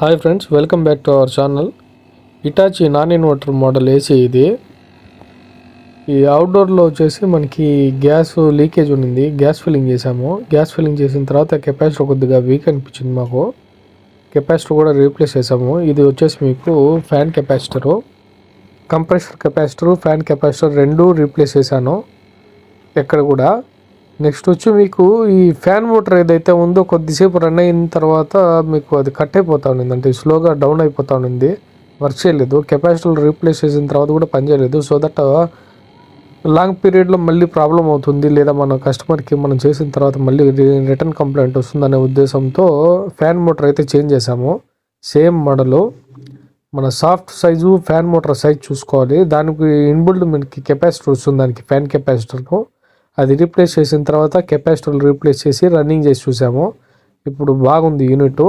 Hi friends, welcome back to our channel. Hitachi non inverter model AC ఇది. ఈ అవుట్డోర్లో వచ్చేసి మనకి గ్యాస్ లీకేజ్ ఉన్నింది. గ్యాస్ ఫిల్లింగ్ చేసాము. గ్యాస్ ఫిల్లింగ్ చేసిన తర్వాత కెపాసిటర్ కొద్దిగా వీక్ అనిపించింది మాకు. కెపాసిటర్ కూడా రీప్లేస్ చేసాము. ఇది వచ్చేసి మీకు fan capacitor, compressor capacitor, fan capacitor రెండు రీప్లేస్ చేశాను ఎక్కడ కూడా. నెక్స్ట్ వచ్చి మీకు ఈ ఫ్యాన్ మోటార్ ఏదైతే ఉందో కొద్దిసేపు రన్ అయిన తర్వాత మీకు అది కట్ అయిపోతూ ఉండింది, అంటే స్లోగా డౌన్ అయిపోతూ ఉండింది, వర్క్ చేయలేదు. కెపాసిటర్ రీప్లేస్ చేసిన తర్వాత కూడా పనిచేయలేదు. సో దట్ లాంగ్ పీరియడ్లో మళ్ళీ ప్రాబ్లం అవుతుంది, లేదా మన కస్టమర్కి మనం చేసిన తర్వాత మళ్ళీ రిటర్న్ కంప్లైంట్ వస్తుందనే ఉద్దేశంతో ఫ్యాన్ మోటార్ అయితే చేంజ్ చేసాము. సేమ్ మోడలు, మన soft size fan motor size చూసుకోవాలి. దానికి ఇన్బుల్డ్ మనకి కెపాసిటర్ వస్తుంది, దానికి ఫ్యాన్ కెపాసిటర్ను. అది రీప్లేస్ చేసిన తర్వాత కెపాసిటర్ రీప్లేస్ చేసి రన్నింగ్ చేసి చూసాము. ఇప్పుడు బాగుంది యూనిట్.